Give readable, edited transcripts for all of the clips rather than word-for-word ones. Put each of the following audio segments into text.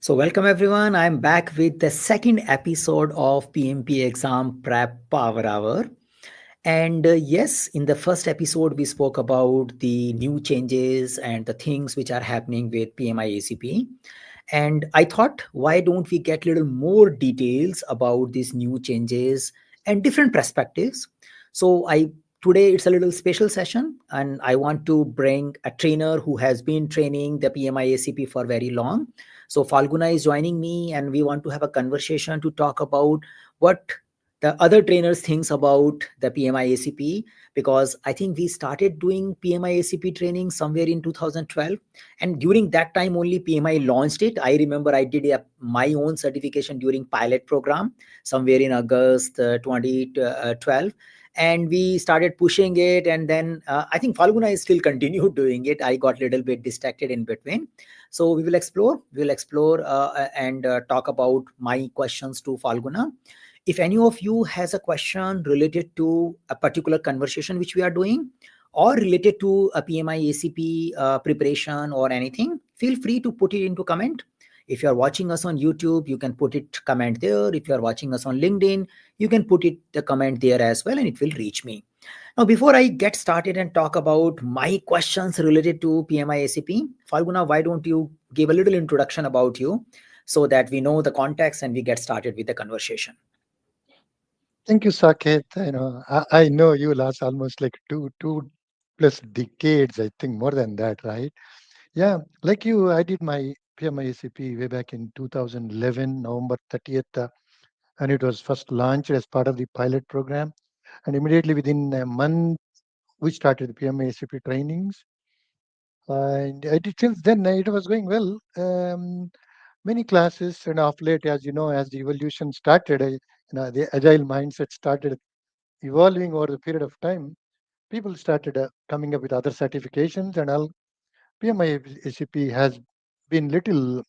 So, welcome everyone. I'm back with the second episode of PMP Exam Prep Power Hour. And yes, in the first episode, we spoke about the new changes and the things which are happening with PMI-ACP. And I thought, why don't we get a little more details about these new changes and different perspectives? So I today it's a little special session, and I want to bring a trainer who has been training the PMI-ACP for very long. So Phalguna is joining me, and we want to have a conversation to talk about what the other trainers thinks about the PMI-ACP, because I think we started doing PMI-ACP training somewhere in 2012, and during that time only PMI launched it. I remember I did my own certification during pilot program somewhere in August 2012, and we started pushing it, and then I think Falguna is still continued doing it. I got a little bit distracted in between. So we will explore and talk about my questions to Falguna. If any of you has a question related to a particular conversation which we are doing, or related to a PMI ACP preparation or anything, feel free to put it into comment. If you are watching us on YouTube, you can put it comment there. If you are watching us on LinkedIn, you can put it the comment there as well, and it will reach me. Now, before I get started and talk about my questions related to PMI ACP, Falguna, why don't you give a little introduction about you so that we know the context and we get started with the conversation? Thank you, Saket. I know you last almost like two plus decades. I think more than that, right? Yeah, like you, I did my PMIACP way back in 2011, November 30th, and it was first launched as part of the pilot program. And immediately within a month, we started the PMIACP trainings. And I did since then, it was going well. Many classes, and of late, as you know, as the evolution started, the agile mindset started evolving over the period of time. People started coming up with other certifications, and all. PMI-ACP has been little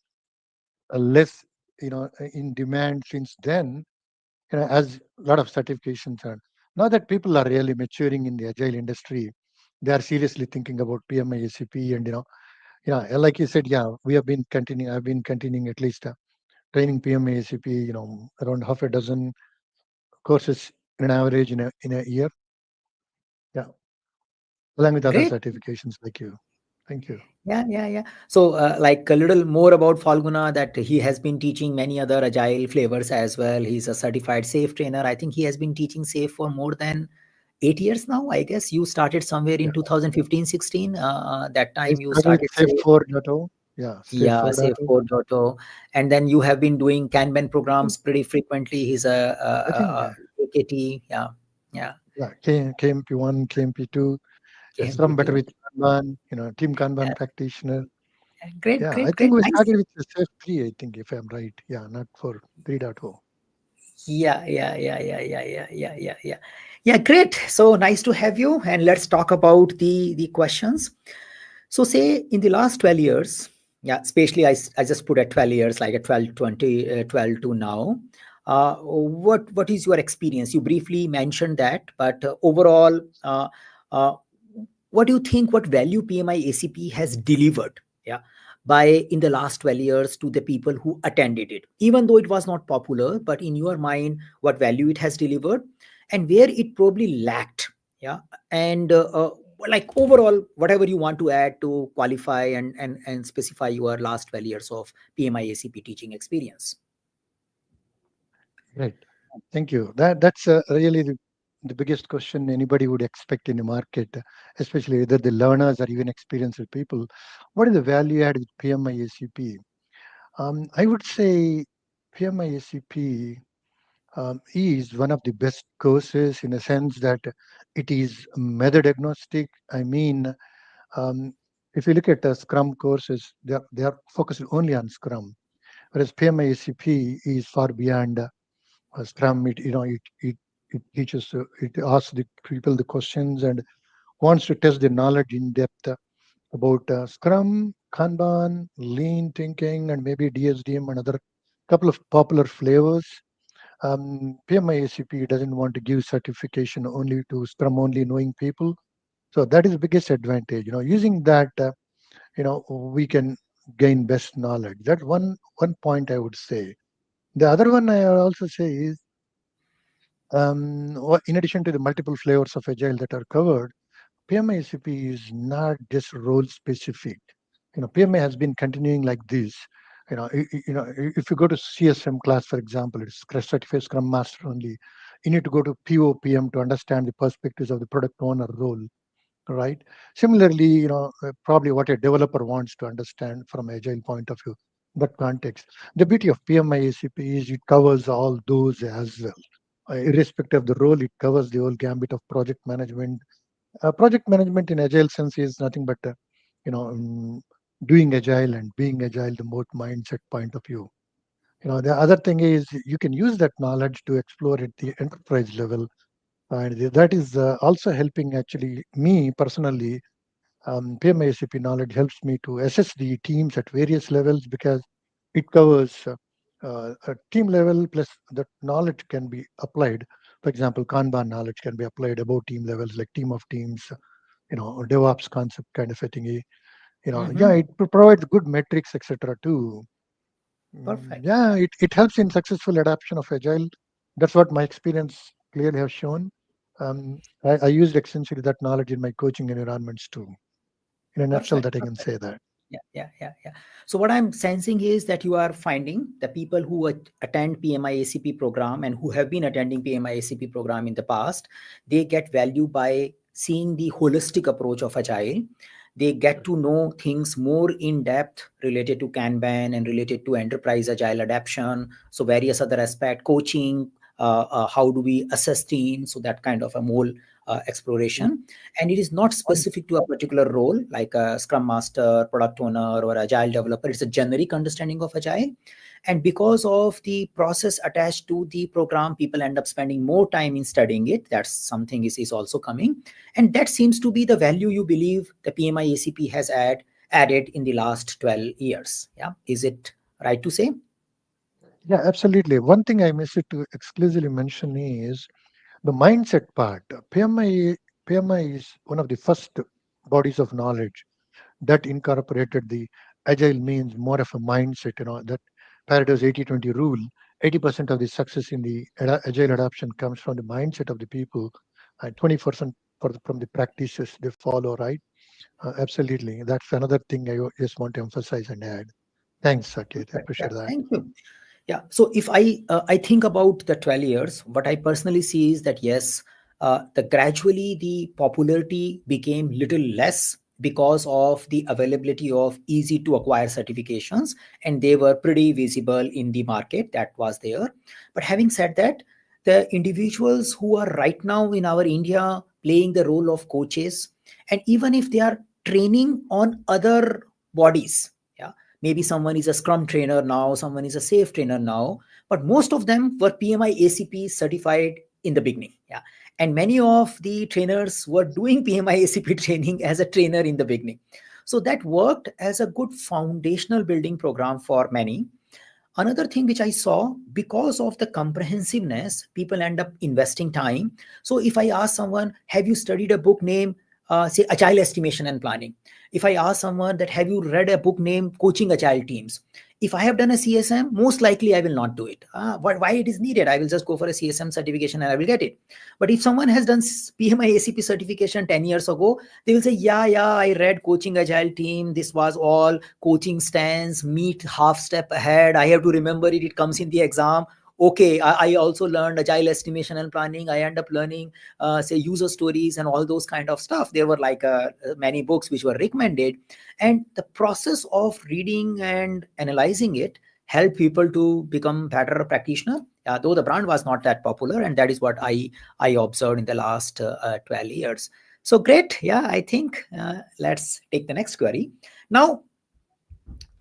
less, in demand since then. As a lot of certifications are. Now that people are really maturing in the agile industry, they are seriously thinking about PMI-ACP, and like you said, yeah, we have been continuing. I've been continuing at least training PMI-ACP, around half a dozen courses in an average in a year. Yeah, along with other Great. certifications like you. Thank you. Yeah. So, like a little more about Falguna, that he has been teaching many other agile flavors as well. He's a certified SAFe trainer. I think he has been teaching SAFe for more than 8 years now. I guess you started somewhere Yeah. in 2015, 16. That I time you started with started Safe SAFe. 4.0. Yeah, Safe Yeah, SAFe 4.0. 4.0. And then you have been doing Kanban I think programs pretty frequently. He's I think AKT. Yeah. yeah, KMP1, KMP2, Scrum better KMPT. with Kanban, Team Yeah. Kanban practitioner. Great, Yeah, I great, think great. we Nice. started with the Safe 3, I think, if I'm right. Yeah, not for 3.0. Yeah. Yeah, great. So nice to have you. And let's talk about the questions. So say in the last 12 years, yeah, especially I just put at 12 years, like at 12, 20, 12 to now. What is your experience? You briefly mentioned that, but overall, uh, what do you think, what value PMI ACP has delivered? Yeah, by in the last 12 years to the people who attended it, even though it was not popular, but in your mind, what value it has delivered and where it probably lacked. Yeah. And like overall, whatever you want to add to qualify and specify your last 12 years of PMI ACP teaching experience. Right. Thank you. That's really the biggest question anybody would expect in the market, especially whether the learners or even experienced people. What is the value add with PMI-ACP? I would say PMI-ACP is one of the best courses in a sense that it is method agnostic. I mean, um, if you look at Scrum courses, they are focused only on Scrum, whereas PMI-ACP is far beyond Scrum. It teaches, it asks the people the questions and wants to test the knowledge in depth about Scrum, Kanban, Lean thinking, and maybe DSDM and other couple of popular flavors. PMI-ACP doesn't want to give certification only to Scrum only knowing people. So that is the biggest advantage. Using that, we can. gain best knowledge. That's one point I would say. The other one I also say is, in addition to the multiple flavors of agile that are covered, PMI-ACP is not just role specific. PMI has been continuing like this. If you go to CSM class, for example, it's certified Scrum Master only. You need to go to POPM to understand the perspectives of the product owner role, right? Similarly, probably what a developer wants to understand from agile point of view, that context. The beauty of PMI-ACP is it covers all those as well. Irrespective of the role, it covers the whole gambit of project management in agile sense is nothing but you know um, doing agile and being agile, the both mindset point of view. The other thing is you can use that knowledge to explore at the enterprise level, and that is also helping actually me personally. PMISCP knowledge helps me to assess the teams at various levels because it covers a team level plus that knowledge can be applied. For example, Kanban knowledge can be applied above team levels like team of teams, DevOps concept kind of a thingy. Yeah, Mm-hmm. it provides good metrics, etc. too. Perfect. Yeah, it helps in successful adoption of agile. That's what my experience clearly have shown. I used extensively that knowledge in my coaching environments too. In a nutshell, Perfect. that I can Perfect. say that. Yeah. So what I'm sensing is that you are finding the people who attend PMI-ACP program and who have been attending PMI-ACP program in the past, they get value by seeing the holistic approach of Agile. They get to know things more in depth related to Kanban and related to enterprise Agile adaptation. So various other aspect, coaching, how do we assess teams? So that kind of a more Yeah. exploration, and it is not One, specific to a particular role like a scrum master, product owner, or agile developer. It's a generic understanding of agile, and because of the process attached to the program, people end up spending more time in studying it. That's something is also coming, and that seems to be the value you believe the PMI-ACP has added in the last 12 years. Yeah, is it right to say? yeah, absolutely. One thing I missed to exclusively mention is the mindset part. PMI is one of the first bodies of knowledge that incorporated the agile means more of a mindset, that Pareto's 80-20 rule. 80% of the success in the agile adoption comes from the mindset of the people, and 20% from the practices they follow, right? Absolutely. That's another thing I just want to emphasize and add. Thanks, Saket. I Perfect. Yeah, appreciate that. thank you. Yeah. So if I think about the 12 years, what I personally see is that yes, the gradually the popularity became little less because of the availability of easy to acquire certifications, and they were pretty visible in the market that was there. But having said that, the individuals who are right now in our India playing the role of coaches, and even if they are training on other bodies, yeah, maybe someone is a scrum trainer now, someone is a safe trainer now, but most of them were PMI-ACP certified in the beginning. Yeah, and many of the trainers were doing PMI-ACP training as a trainer in the beginning, so that worked as a good foundational building program for many. Another thing which I saw, because of the comprehensiveness, people end up investing time. So if I ask someone, have you studied a book named say Agile Estimation and Planning? If I ask someone that have you read a book named Coaching Agile Teams? If I have done a CSM, most likely I will not do it. Why it is needed? I will just go for a CSM certification and I will get it. But if someone has done PMI ACP certification 10 years ago, they will say, yeah, I read Coaching Agile Team. This was all coaching stance, meet half step ahead. I have to remember it. It comes in the exam. Okay, I also learned Agile Estimation and Planning. I end up learning, say, user stories and all those kind of stuff. There were like many books which were recommended. And the process of reading and analyzing it helped people to become better practitioner, though the brand was not that popular. And that is what I observed in the last 12 years. So great. Yeah, I think let's take the next query. Now,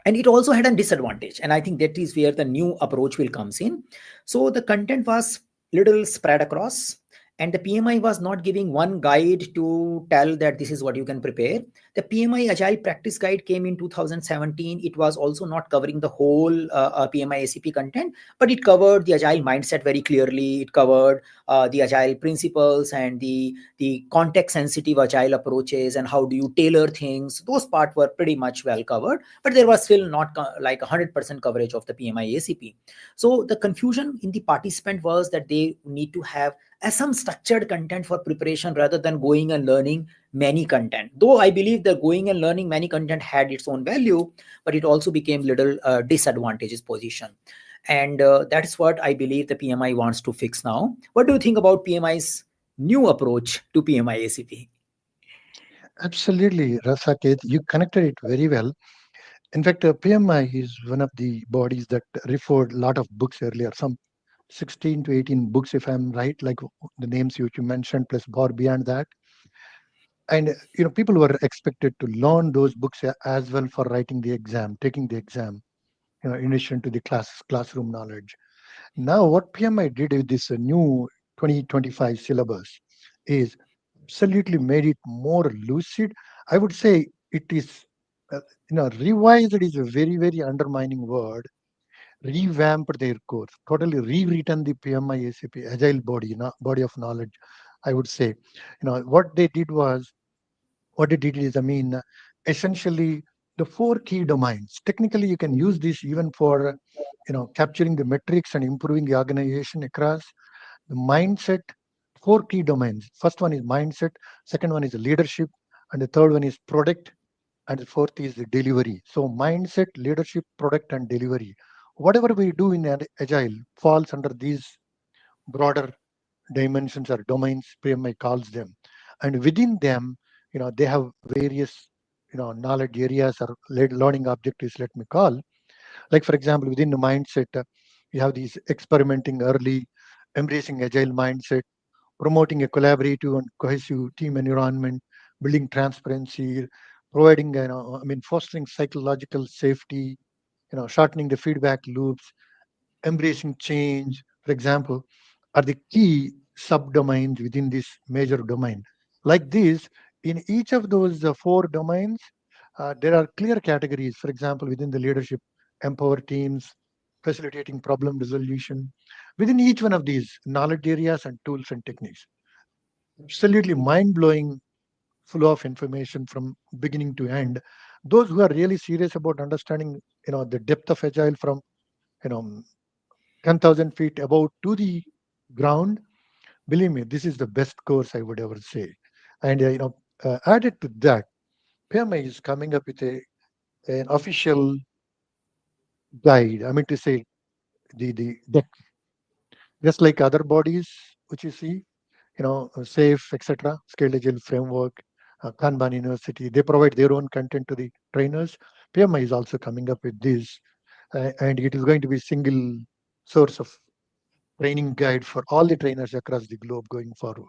and it also had a disadvantage, and I think that is where the new approach will comes in. So the content was little spread across, And the PMI was not giving one guide to tell that this is what you can prepare. The PMI Agile Practice Guide came in 2017. It was also not covering the whole PMI-ACP content, but it covered the Agile mindset very clearly. It covered the Agile principles and the context-sensitive Agile approaches and how do you tailor things. Those parts were pretty much well covered, but there was still not like 100% coverage of the PMI-ACP. So the confusion in the participant was that they need to have as some structured content for preparation rather than going and learning many content. Though I believe that going and learning many content had its own value, but it also became little disadvantageous position. And that's what I believe the PMI wants to fix now. What do you think about PMI's new approach to PMI ACP? Absolutely, Rasaket, you connected it very well. In fact, PMI is one of the bodies that referred a lot of books earlier, some 16 to 18 books, if I'm right, like the names you mentioned, plus more beyond that. And people were expected to learn those books as well for writing the exam, taking the exam, in addition to the classroom knowledge. Now, what PMI did with this new 2025 syllabus is absolutely made it more lucid. I would say it is, revised is a very, very undermining word. Revamped their course, totally rewritten the PMI ACP agile body, body of knowledge. I would say, what they did was, what it did is, essentially the four key domains. Technically, you can use this even for, capturing the metrics and improving the organization across the mindset. Four key domains. First one is mindset. Second one is leadership, and the third one is product, and the fourth is the delivery. So mindset, leadership, product, and delivery. Whatever we do in agile falls under these broader dimensions or domains, PMI calls them. And within them, they have various, knowledge areas or learning objectives, let me call. Like, for example, within the mindset, you have these experimenting early, embracing agile mindset, promoting a collaborative and cohesive team environment, building transparency, providing, fostering psychological safety, shortening the feedback loops, embracing change, for example, are the key subdomains within this major domain. Like this, in each of those four domains, there are clear categories. For example, within the leadership, empower teams, facilitating problem resolution. Within each one of these knowledge areas and tools and techniques, absolutely mind blowing flow of information from beginning to end. Those who are really serious about understanding, the depth of agile from, you know 10,000 feet above to the ground, believe me, this is the best course I would ever say. And added to that, PMI is coming up with an official guide. I mean to say, the just like other bodies which you see, SAFE, etc., Scaled Agile Framework, Kanban University, they provide their own content to the trainers. PMI is also coming up with this, and it is going to be single source of training guide for all the trainers across the globe going forward.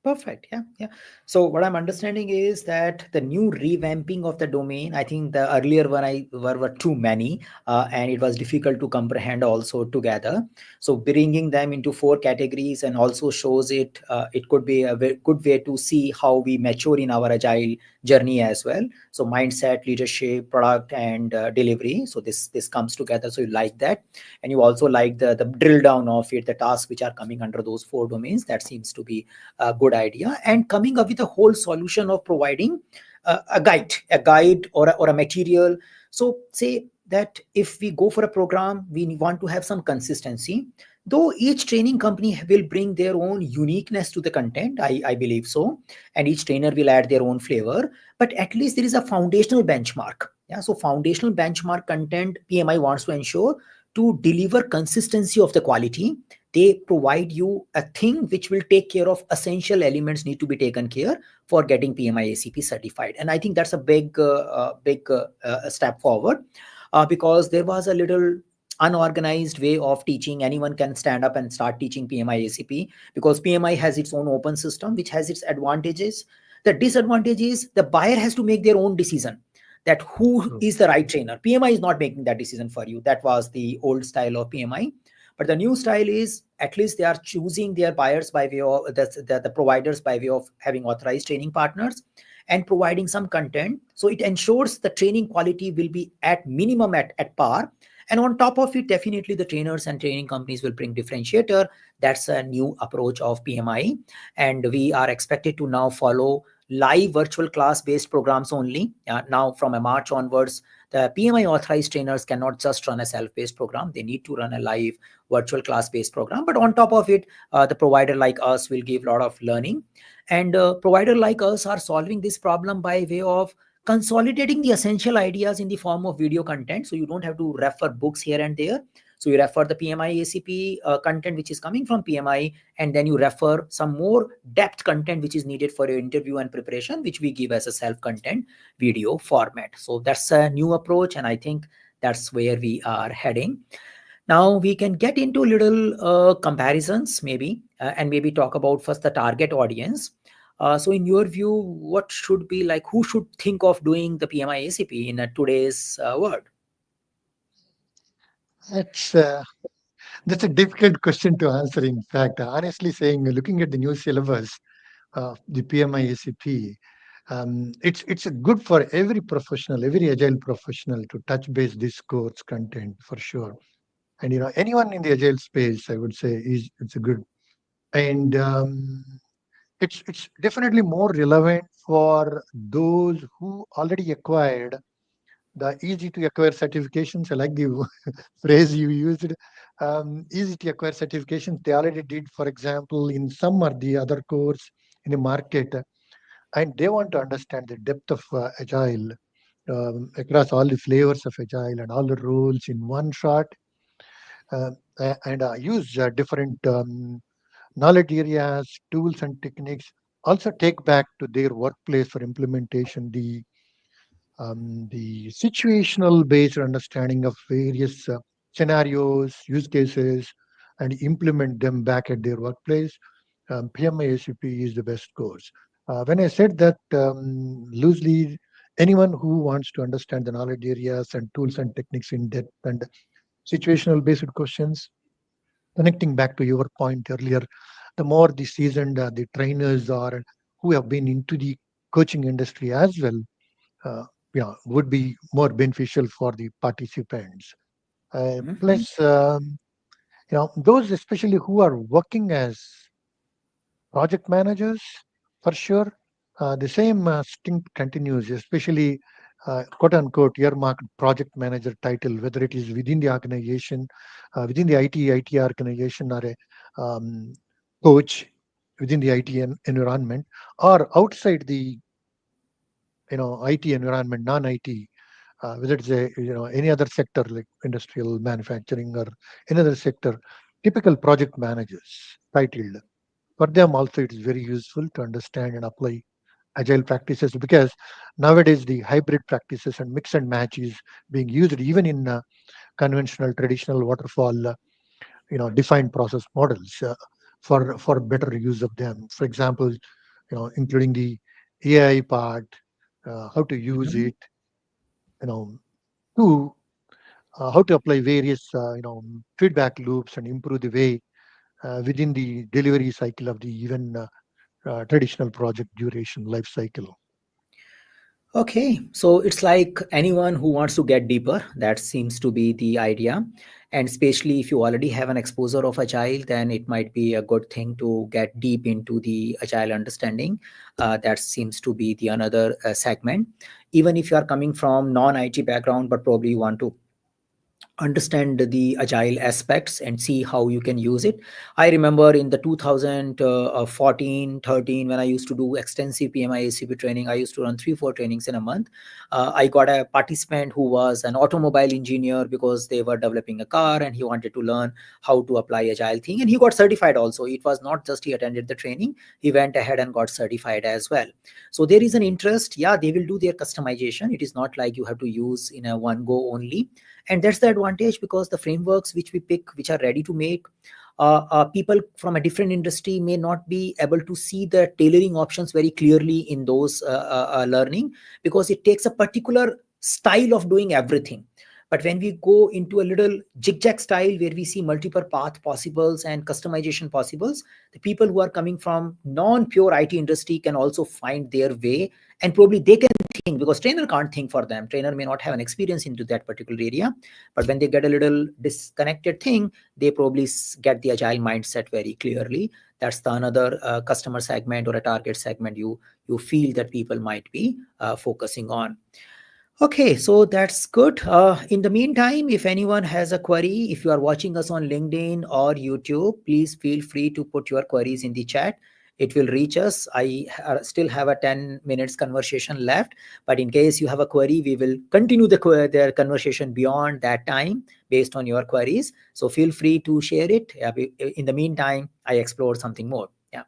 Perfect. Yeah, yeah. So what I'm understanding is that the new revamping of the domain, I think the earlier one were too many, and it was difficult to comprehend also together. So bringing them into four categories and also shows it. It could be a very good way to see how we mature in our agile journey as well. So mindset, leadership, product, and delivery. So this comes together. So you like that, and you also like the drill down of it, the tasks which are coming under those four domains. That seems to be a good idea, and coming up with a whole solution of providing a guide or a material. So say that if we go for a program, we want to have some consistency, though each training company will bring their own uniqueness to the content. I believe so, and each trainer will add their own flavor, but at least there is a foundational benchmark. Yeah, so foundational benchmark content PMI wants to ensure to deliver consistency of the quality. They provide you a thing which will take care of essential elements need to be taken care for getting PMI ACP certified. And I think that's a big step forward, because there was a little unorganized way of teaching. Anyone can stand up and start teaching PMI ACP, because PMI has its own open system which has its advantages. The disadvantage is the buyer has to make their own decision that who True. is the right trainer. PMI is not making that decision for you. That was the old style of PMI. But the new style is at least they are choosing their buyers by way of the providers by way of having authorized training partners and providing some content. So it ensures the training quality will be at minimum at par. And on top of it, definitely the trainers and training companies will bring differentiator. That's a new approach of PMI. And we are expected to now follow live virtual class based programs only. Now from a March onwards, the PMI authorized trainers cannot just run a self-based program. They need to run a live virtual class-based program. But on top of it, the provider like us will give a lot of learning. And provider like us are solving this problem by way of consolidating the essential ideas in the form of video content. So you don't have to refer books here and there. So you refer the PMI-ACP content which is coming from PMI, and then you refer some more depth content which is needed for your interview and preparation, which we give as a self-content video format. So that's a new approach, and I think that's where we are heading. Now we can get into little comparisons maybe, and maybe talk about first the target audience. So in your view, what should be like, who should think of doing the PMI-ACP in today's world? That's that's a difficult question to answer. In fact, honestly saying, looking at the new syllabus, the PMI-ACP, it's good for every professional, every agile professional to touch base this course content for sure. And anyone in the agile space, I would say, is it's a good. And it's definitely more relevant for those who already acquired the easy to acquire certifications. I like the phrase you used. Easy to acquire certifications they already did, for example, in some or the other course in the market, and they want to understand the depth of agile across all the flavors of agile and all the roles in one shot, and use different knowledge areas, tools, and techniques. Also, take back to their workplace for implementation the situational based understanding of various scenarios, use cases, and implement them back at their workplace. PMI-ACP is the best course. When I said that loosely, anyone who wants to understand the knowledge areas and tools and techniques in depth and situational based questions, connecting back to your point earlier, the more the seasoned the trainers are who have been into the coaching industry as well, uh, would be more beneficial for the participants. Mhm. Plus, those especially who are working as project managers, for sure, the same stint continues, especially quote unquote earmarked project manager title, whether it is within the organization, within the IT organization, or a um, coach within the IT environment, or outside the IT environment, non-IT, whether it's a any other sector like industrial manufacturing or any other sector, typical project managers titled. For them also, it is very useful to understand and apply agile practices because nowadays the hybrid practices and mix and match is being used even in conventional traditional waterfall defined process models for better use of them. For example, including the AI part, how to use Mhm. it, you know to how to apply various feedback loops and improve the way within the delivery cycle of the even traditional project duration life cycle. Okay, so it's like anyone who wants to get deeper, that seems to be the idea. And especially if you already have an exposure of Agile, then it might be a good thing to get deep into the Agile understanding. That seems to be the another segment. Even if you are coming from non-IT background, but probably you want to understand the agile aspects and see how you can use it. I remember in the 2014-13 when I used to do extensive PMI-ACP training, I used to run 3-4 trainings in a month. I got a participant who was an automobile engineer because they were developing a car and he wanted to learn how to apply agile thing, and he got certified also. It was not just he attended the training, he went ahead and got certified as well. So there is an interest. Yeah, they will do their customization. It is not like you have to use in a one go only, and that's the advantage because the frameworks which we pick which are ready to make, people from a different industry may not be able to see the tailoring options very clearly in those learning, because it takes a particular style of doing everything. But when we go into a little zigzag style where we see multiple path possibles and customization possibles, the people who are coming from non-pure IT industry can also find their way, and probably they can think, because trainer can't think for them. Trainer may not have an experience into that particular area, but when they get a little disconnected thing, they probably get the agile mindset very clearly. That's the another customer segment or a target segment you feel that people might be focusing on. Okay, so that's good. In the meantime, if anyone has a query, if you are watching us on LinkedIn or YouTube, please feel free to put your queries in the chat. It will reach us. I still have a 10 minutes conversation left, but in case you have a query, we will continue the conversation beyond that time based on your queries. So feel free to share it. In the meantime, I explore something more. Yeah.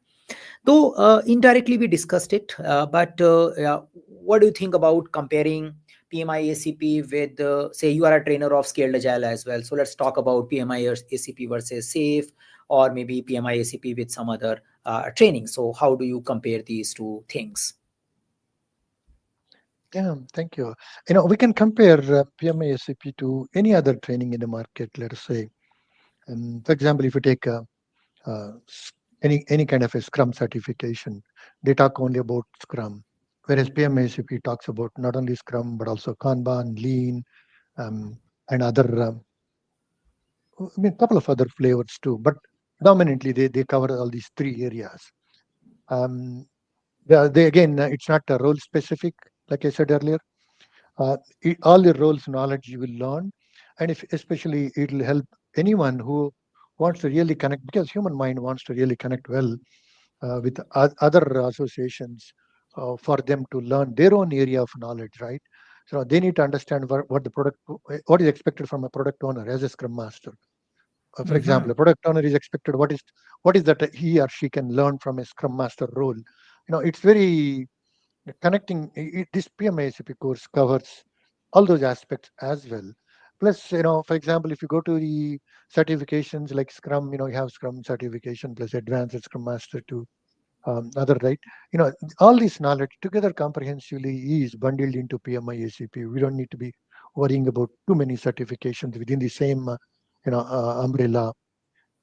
Though indirectly we discussed it, but yeah, what do you think about comparing PMI-ACP with, say, you are a trainer of Scaled Agile as well. So let's talk about PMI-ACP versus SAFE, or maybe PMI-ACP with some other training. So how do you compare these two things? Yeah, thank you. We can compare PMI-ACP to any other training in the market. Let us say, for example, if you take any kind of a Scrum certification, they talk only about Scrum, whereas PMI-ACP talks about not only Scrum but also Kanban, Lean, and other. I mean, a couple of other flavors too, but dominantly they cover all these three areas. Um, they again, it's not role specific, like I said earlier. All the roles knowledge you will learn, and if especially it will help anyone who wants to really connect, because human mind wants to really connect well with other associations for them to learn their own area of knowledge, right? So they need to understand what the product, what is expected from a product owner as a scrum master. For Mm-hmm. example, a product owner is expected what is that he or she can learn from a scrum master role. It's very connecting. This PMI-ACP course covers all those aspects as well. Plus, for example, if you go to the certifications like Scrum, you have Scrum certification plus Advanced Scrum Master to other, right? All this knowledge together comprehensively is bundled into PMI-ACP. We don't need to be worrying about too many certifications within the same, umbrella,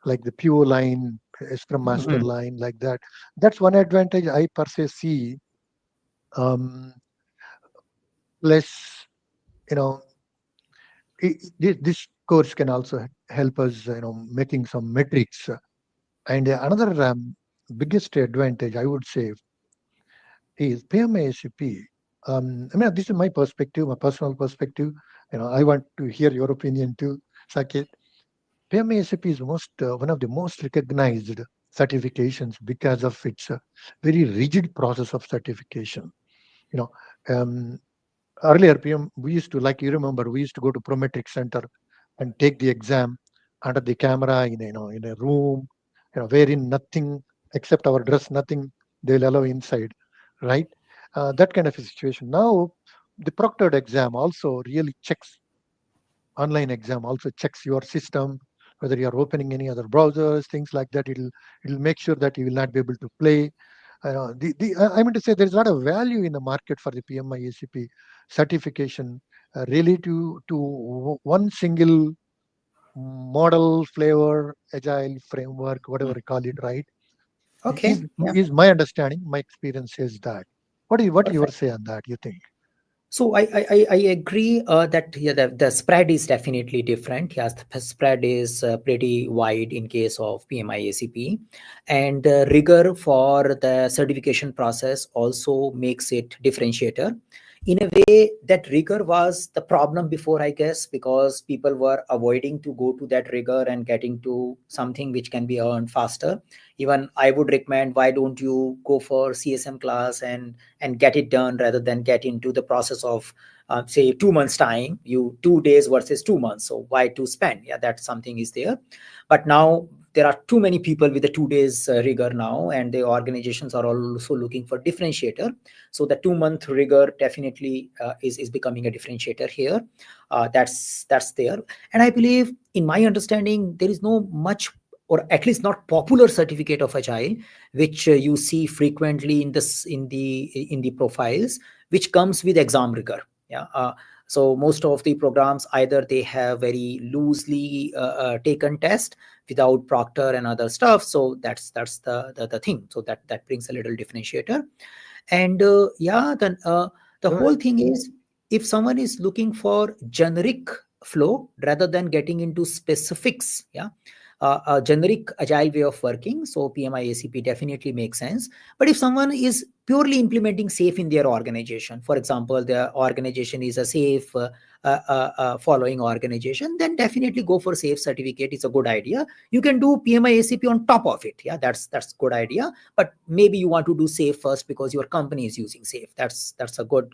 like the PO line, Scrum Master Mm-hmm. line, like that. That's one advantage I per se see. Um, Plus, you know, this course can also help us, making some metrics. And another biggest advantage, I would say, is PMI-ACP. I mean, this is my perspective, my personal perspective. I want to hear your opinion too, Saket. PMI-ACP is one of the most recognized certifications because of its very rigid process of certification. You know, um, Earlier PM, we used to, like you remember, we used to go to Prometric Center and take the exam under the camera in a room, wherein nothing except our dress, nothing they'll allow inside, right? That kind of a situation. Now, the proctored exam also really checks, online exam also checks your system, whether you're opening any other browsers, things like that. It'll make sure that you will not be able to play. I mean to say there's a lot of value in the market for the PMI-ACP certification relative to one single model, flavor, agile framework, whatever you call it, right? Okay. Yeah. Is my understanding, my experience is that. What do you Perfect. say on that? You think? So I agree that, yeah, the spread is definitely different. Yes, the spread is pretty wide in case of PMI-ACP, and the rigor for the certification process also makes it differentiator. In a way, that rigor was the problem before, I guess, because people were avoiding to go to that rigor and getting to something which can be earned faster. Even I would recommend, why don't you go for CSM class and get it done rather than get into the process of say 2 months time, you 2 days versus 2 months. So why to spend? Yeah, that something is there. But now there are too many people with the 2 days rigor now, and the organizations are also looking for differentiator. So the 2 month rigor definitely is becoming a differentiator here. That's there. And I believe, in my understanding, there is no much, or at least not popular, certificate of agile which you see frequently in the profiles, which comes with exam rigor. Yeah. So most of the programs, either they have very loosely taken test without proctor and other stuff. So that's the thing. So that brings a little differentiator. And yeah, then the No, whole thing is, if someone is looking for generic flow rather than getting into specifics, yeah, a generic agile way of working, so PMI ACP definitely makes sense. But if someone is purely implementing safe in their organization, for example, their organization is a safe following organization, then definitely go for safe certificate. It's a good idea. You can do PMI ACP on top of it. Yeah, that's good idea. But maybe you want to do safe first because your company is using safe. That's a good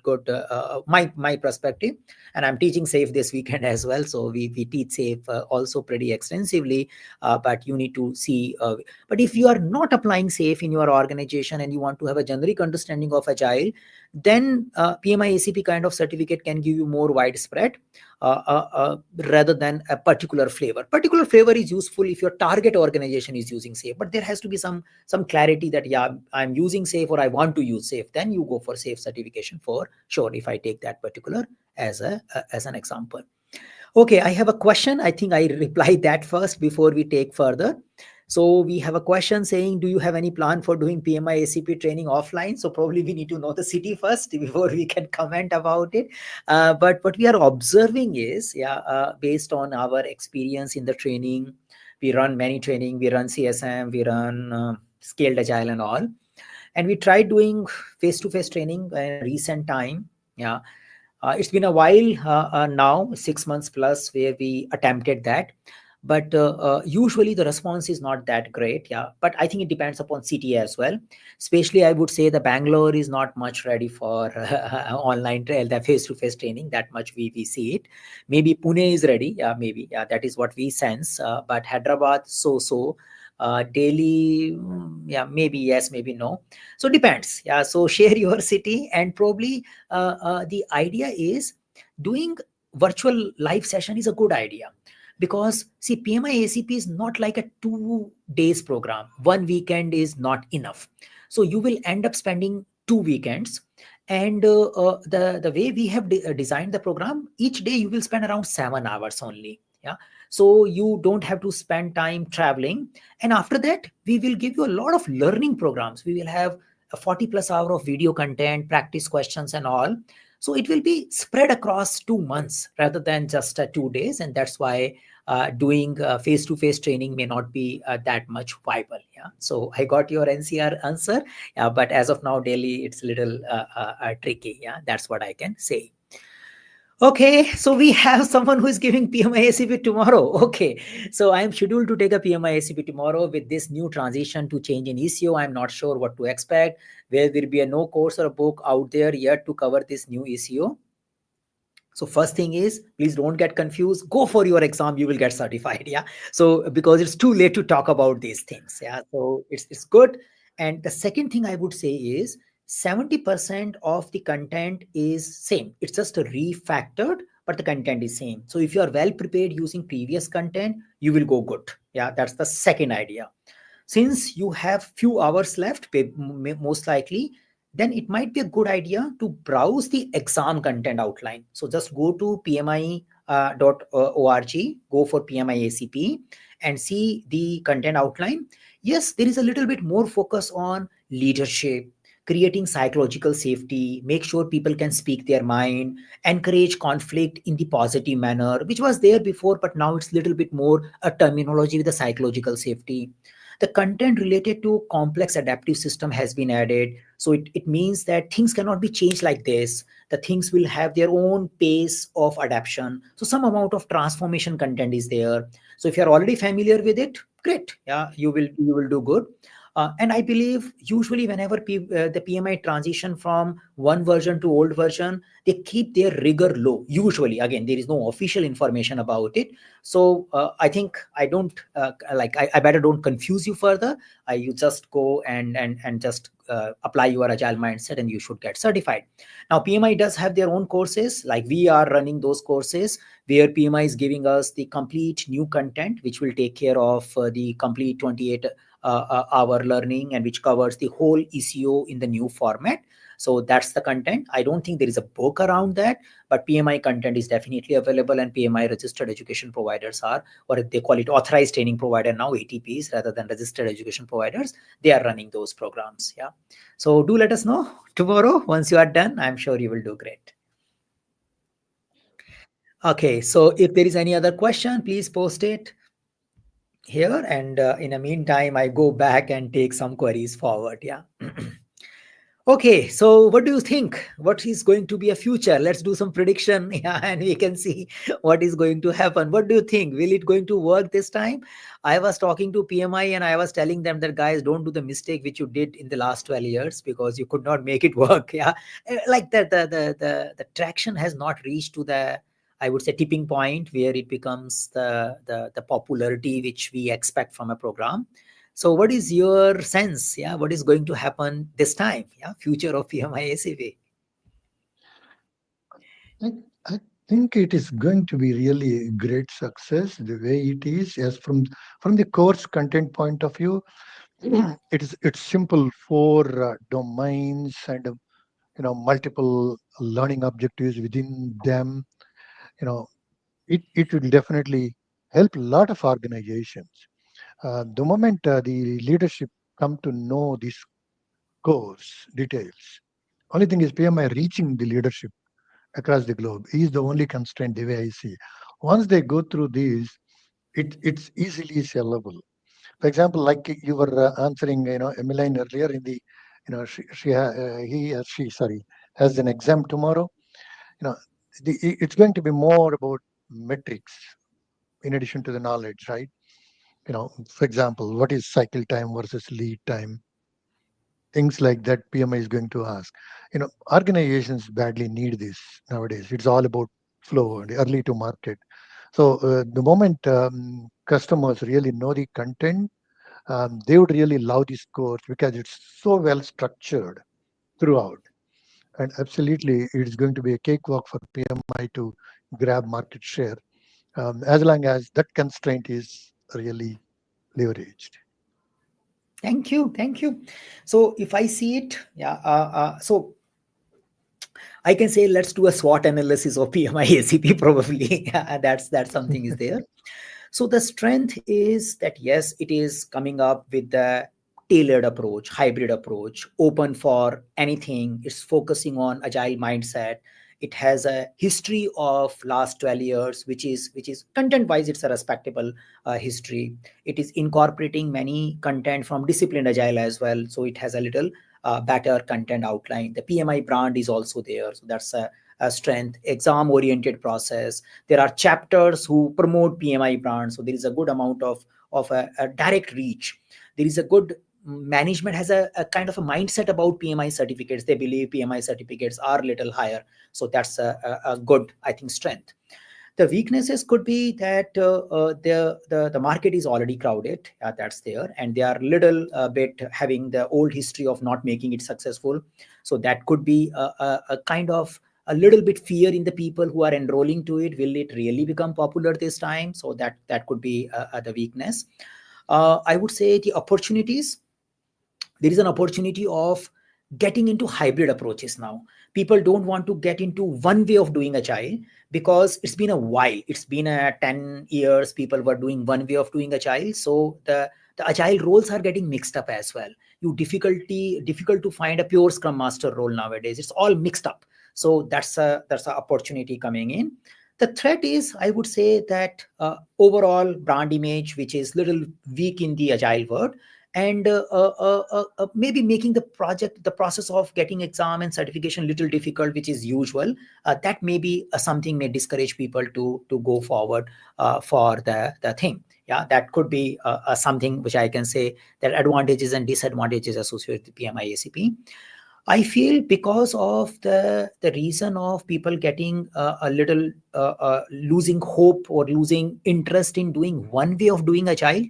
my perspective. And I'm teaching safe this weekend as well, so we teach safe also pretty extensively. But you need to see, but if you are not applying safe in your organization and you want to have a generic understanding of agile, then PMI ACP kind of certificate can give you more widespread rather than a particular flavor. Particular flavor is useful if your target organization is using safe, but there has to be some clarity that, yeah, I'm using safe or I want to use safe. Then you go for safe certification for sure, if I take that particular as as an example. Okay, I have a question. I think I replied that first before we take further. So we have a question saying, do you have any plan for doing PMI ACP training offline? So probably we need to know the city first before we can comment about it. But what we are observing is, yeah, based on our experience in the training, we run many training, we run CSM, we run scaled agile and all. And we tried doing face-to-face training in recent time. Yeah, it's been a while now, 6 months plus, where we attempted that. But usually the response is not that great. Yeah, but I think it depends upon city as well. Especially, I would say the Bangalore is not much ready for online trail, the face-to-face training. That much we see it. Maybe Pune is ready. Yeah, maybe. Yeah, that is what we sense. But Hyderabad, so. Delhi, yeah, maybe yes, maybe no. So depends. Yeah, so share your city. And probably the idea is doing virtual live session is a good idea, because see, PMI ACP is not like a 2 days program. One weekend is not enough. So you will end up spending 2 weekends. And the way we have designed the program, each day you will spend around 7 hours only. Yeah, so you don't have to spend time traveling. And after that, we will give you a lot of learning programs. We will have a 40 plus hour of video content, practice questions and all. So it will be spread across 2 months rather than just 2 days. And that's why doing face-to-face training may not be that much viable. Yeah, so I got your NCR answer. Yeah, but as of now, Delhi, it's a little tricky. Yeah, that's what I can say. Okay, so we have someone who is giving PMI-ACP tomorrow. Okay, so I am scheduled to take a PMI-ACP tomorrow. With this new transition to change in ECO, I'm not sure what to expect. There will be a no course or a book out there yet to cover this new ECO. So first thing is, please don't get confused. Go for your exam, you will get certified. Yeah. So because it's too late to talk about these things. Yeah. So it's good. And the second thing I would say is 70% of the content is same. It's just refactored, but the content is same. So if you are well prepared using previous content, you will go good. Yeah. That's the second idea. Since you have few hours left, most likely, then it might be a good idea to browse the exam content outline. So just go to pmi.org, go for PMI ACP and see the content outline. Yes, there is a little bit more focus on leadership, creating psychological safety, make sure people can speak their mind, encourage conflict in the positive manner, which was there before, but now it's a little bit more a terminology with the psychological safety. The content related to complex adaptive system has been added. So it means that things cannot be changed like this. The things will have their own pace of adaptation. So some amount of transformation content is there. So if you're already familiar with it, great. Yeah, you will do good. And I believe usually whenever the PMI transition from one version to old version, they keep their rigor low. Usually, again, there is no official information about it. So I think I don't I better don't confuse you further. You just go and just apply your agile mindset and you should get certified. Now PMI does have their own courses, like we are running those courses where PMI is giving us the complete new content which will take care of the complete 28 hour learning, and which covers the whole ECO in the new format. So that's the content. I don't think there is a book around that, but PMI content is definitely available, and PMI registered education providers are, or they call it authorized training provider now, ATPs, rather than registered education providers. They are running those programs. Yeah. So do let us know tomorrow once you are done. I'm sure you will do great. Okay. So if there is any other question, please post it here. And in the meantime, I go back and take some queries forward. Yeah. Okay, so what do you think? What is going to be a future? Let's do some prediction, yeah, and we can see what is going to happen. What do you think? Will it going to work this time? I was talking to PMI and I was telling them that guys, don't do the mistake which you did in the last 12 years because you could not make it work. Yeah, like the traction has not reached to the, I would say, tipping point where it becomes the popularity which we expect from a program. So what is your sense? Yeah, what is going to happen this time? Yeah, future of PMI-ACP. I, I think it is going to be really a great success the way it is. As from the course content point of view, it's simple for domains and multiple learning objectives within them. You know, it will definitely help a lot of organizations. The moment the leadership come to know these course details, only thing is PMI reaching the leadership across the globe is the only constraint the way I see. Once they go through these, it's easily sellable. For example, like you were answering, Emmeline earlier in the, he or she, sorry, has an exam tomorrow. You know, it's going to be more about metrics in addition to the knowledge, right? For example, what is cycle time versus lead time? Things like that PMI is going to ask. Organizations badly need this nowadays. It's all about flow and early to market. So the moment customers really know the content, they would really love this course because it's so well structured throughout. And absolutely, it's going to be a cakewalk for PMI to grab market share, as long as that constraint is really leveraged. Thank you, thank you. So if I see it, yeah. So I can say let's do a SWOT analysis of PMI-ACP probably. Yeah, that's something is there. So the strength is that yes, it is coming up with the tailored approach, hybrid approach, open for anything. It's focusing on agile mindset. It has a history of last 12 years, which is content wise, it's a respectable history. It is incorporating many content from disciplined agile as well. So it has a little better content outline. The PMI brand is also there. So that's a strength. Exam oriented process. There are chapters who promote PMI brand, so there is a good amount of a direct reach. There is a good management has a kind of a mindset about PMI certificates. They believe PMI certificates are a little higher, so that's a good, I think, strength. The weaknesses could be that the market is already crowded. That's there, and they are little bit having the old history of not making it successful. So that could be a kind of a little bit fear in the people who are enrolling to it. Will it really become popular this time? So that could be the weakness. I would say the opportunities, there is an opportunity of getting into hybrid approaches now. People don't want to get into one way of doing agile because it's been a while. It's been a 10 years people were doing one way of doing agile. So the agile roles are getting mixed up as well. Difficult to find a pure scrum master role nowadays. It's all mixed up. So that's a opportunity coming in. The threat is, I would say, that overall brand image, which is little weak in the agile world, and maybe making the process of getting exam and certification little difficult, which is usual. That may be something may discourage people to go forward for the thing. Yeah, that could be something which I can say that advantages and disadvantages associated with PMI-ACP. I feel because of the reason of people getting a little losing hope or losing interest in doing one way of doing agile.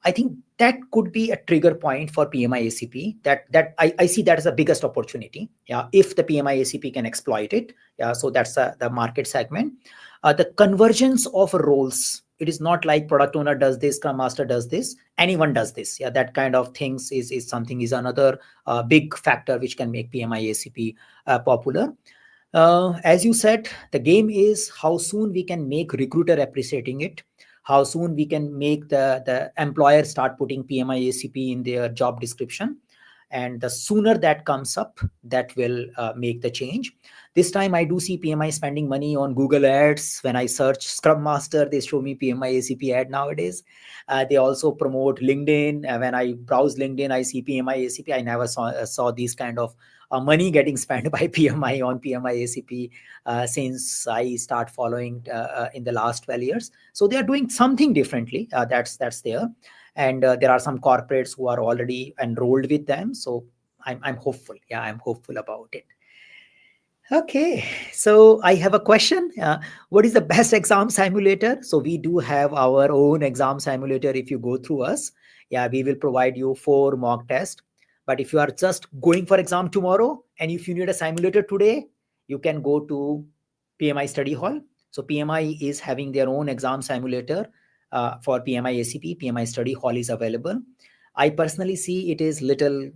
I think that could be a trigger point for PMI-ACP. I see that as the biggest opportunity. Yeah, if the PMI-ACP can exploit it. Yeah, so that's the market segment. The convergence of roles It is not like product owner does this, scrum master does this, anyone does this. Yeah, that kind of things is something, is another big factor which can make PMI-ACP popular. As you said, the game is how soon we can make recruiter appreciating it, how soon we can make the employer start putting PMI-ACP in their job description. And the sooner that comes up, that will make the change. This time I do see PMI spending money on Google ads. When I search Scrum Master, they show me PMI-ACP ad nowadays. They also promote LinkedIn. When I browse LinkedIn, I see PMI-ACP. I never saw these kind of money getting spent by PMI on PMI-ACP since I start following in the last 12 years. So they are doing something differently. That's there. And there are some corporates who are already enrolled with them. So I'm hopeful. Yeah, I'm hopeful about it. Okay, so I have a question. What is the best exam simulator? So we do have our own exam simulator. If you go through us, yeah, we will provide you 4 mock tests. But if you are just going for exam tomorrow and if you need a simulator today, you can go to PMI Study Hall. So PMI is having their own exam simulator for PMI-ACP. PMI Study Hall is available. I personally see it is little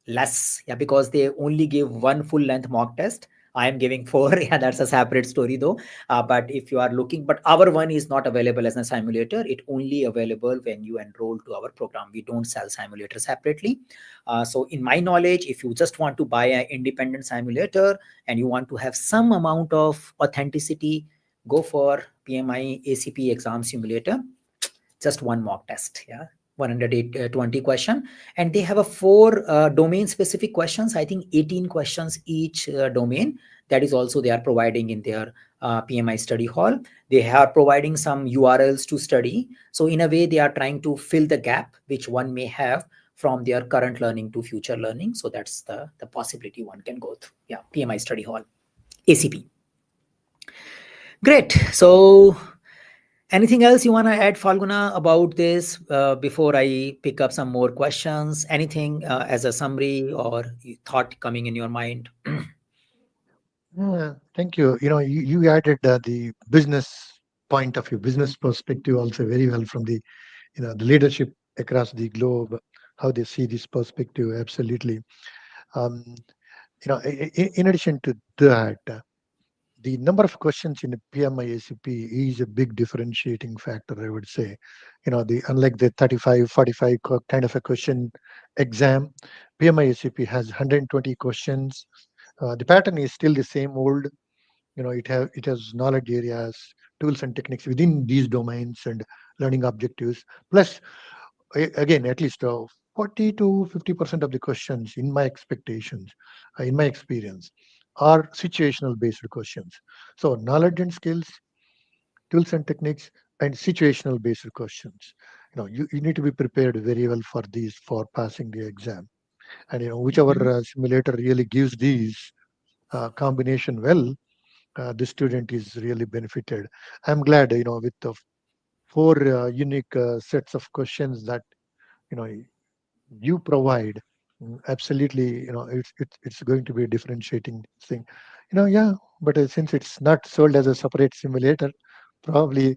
less, yeah, because they only give one full length mock test. I am giving 4. Yeah, that's a separate story though. But if you are looking, but our one is not available as a simulator. It only available when you enroll to our program. We don't sell simulator separately. So in my knowledge, if you just want to buy an independent simulator and you want to have some amount of authenticity, go for PMI-ACP exam simulator. Just one mock test. Yeah, 120 question, and they have a 4 domain specific questions. I think 18 questions each domain. That is also they are providing in their PMI Study Hall. They are providing some URLs to study. So in a way, they are trying to fill the gap which one may have from their current learning to future learning. So that's the possibility one can go through. Yeah, PMI Study Hall, ACP. Great. So anything else you want to add, Phalguna, about this before I pick up some more questions? Anything as a summary or thought coming in your mind? Thank you. You added the business point of view, business perspective also very well from the leadership across the globe, how they see this perspective. Absolutely. Um, in addition to that, the number of questions in a PMI-ACP is a big differentiating factor, I would say. Unlike the 35, 45 kind of a question exam, PMI-ACP has 120 questions. The pattern is still the same old. It has knowledge areas, tools and techniques within these domains and learning objectives. Plus, again, at least 40 to 50% of the questions, in my expectations, in my experience, are situational based questions. So knowledge and skills, tools and techniques, and situational based questions. You need to be prepared very well for these for passing the exam. And whichever Mhm. simulator really gives these combination well, the student is really benefited. I'm glad, with the 4 unique sets of questions that you know you provide. Absolutely, it's going to be a differentiating thing. Yeah, but since it's not sold as a separate simulator, probably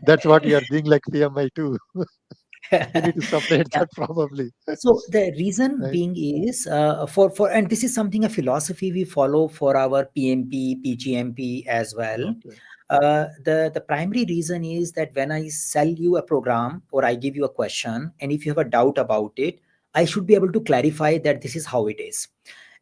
that's what you are doing like PMI too. You need to separate Yeah. that probably, So the reason right? being is for and this is something, a philosophy we follow for our PMP, PGMP as well. Okay. The primary reason is that when I sell you a program or I give you a question, and if you have a doubt about it, I should be able to clarify that this is how it is.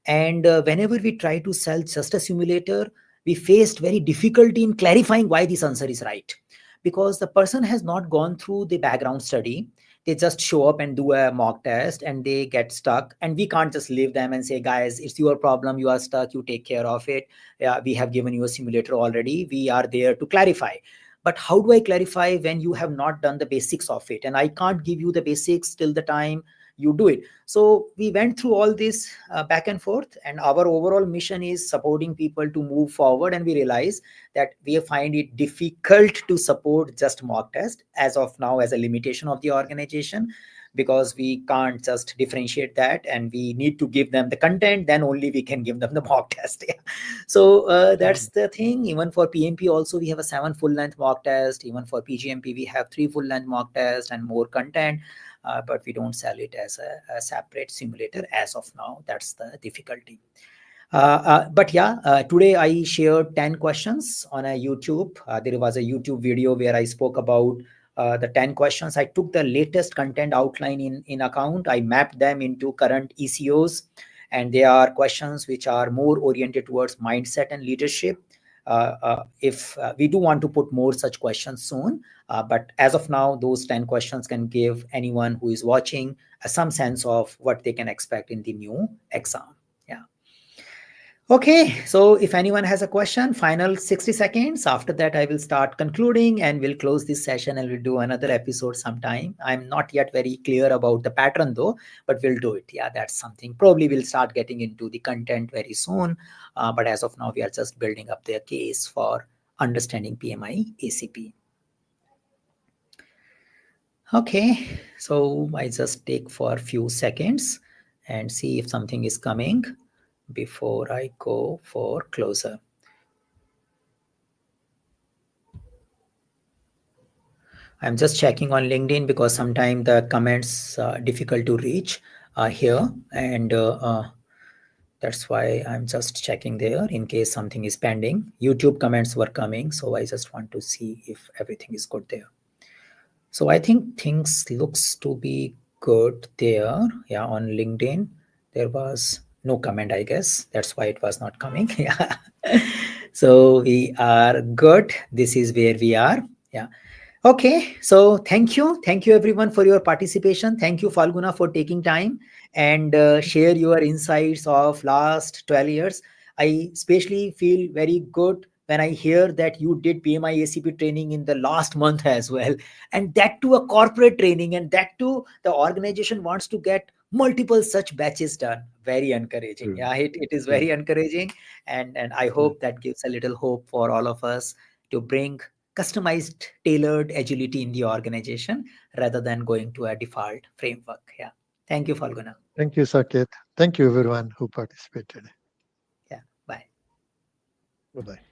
And whenever we try to sell just a simulator, we faced very difficulty in clarifying why this answer is right, because the person has not gone through the background study. They just show up and do a mock test and they get stuck, and we can't just leave them and say, guys, it's your problem, you are stuck, you take care of it. Yeah, we have given you a simulator already, we are there to clarify. But how do I clarify when you have not done the basics of it, and I can't give you the basics till the time you do it? So we went through all this back and forth, and our overall mission is supporting people to move forward. And we realize that we find it difficult to support just mock test as of now, as a limitation of the organization. because we can't just differentiate that, and we need to give them the content, then only we can give them the mock test. Yeah. So that's the thing. Even for PMP also, we have a 7 full length mock test. Even for PGMP, we have 3 full length mock tests and more content, but we don't sell it as a separate simulator as of now. That's the difficulty. But yeah, today I shared 10 questions on a YouTube. There was a YouTube video where I spoke about the 10 questions. I took the latest content outline in account. I mapped them into current ECOs, and they are questions which are more oriented towards mindset and leadership. If we do want to put more such questions soon, but as of now, those 10 questions can give anyone who is watching some sense of what they can expect in the new exam. Yeah. Okay, so if anyone has a question, final 60 seconds. After that, I will start concluding and we'll close this session and we'll do another episode sometime. I'm not yet very clear about the pattern though, but we'll do it. Yeah, that's something. Probably we'll start getting into the content very soon. But as of now, we are just building up their case for understanding PMI ACP. Okay, so I just take for a few seconds and see if something is coming before I go for closer. I'm just checking on LinkedIn because sometimes the comments difficult to reach here, and that's why I'm just checking there in case something is pending. YouTube comments were coming, so I just want to see if everything is good there. So I think things looks to be good there. Yeah, on LinkedIn there was no comment, I guess. That's why it was not coming. Yeah. So we are good. This is where we are. Yeah. Okay, so thank you. Thank you everyone for your participation. Thank you, Phalguna, for taking time and share your insights of last 12 years. I especially feel very good when I hear that you did PMI ACP training in the last month as well. And that too a corporate training, and that too the organization wants to get multiple such batches done. Very encouraging. True. Yeah, it is True. very encouraging. And I Yeah. hope that gives a little hope for all of us to bring customized, tailored agility in the organization rather than going to a default framework. Yeah. Thank you, Falguna. Thank you, Saket. Thank you, everyone who participated. Yeah. Bye. Bye bye.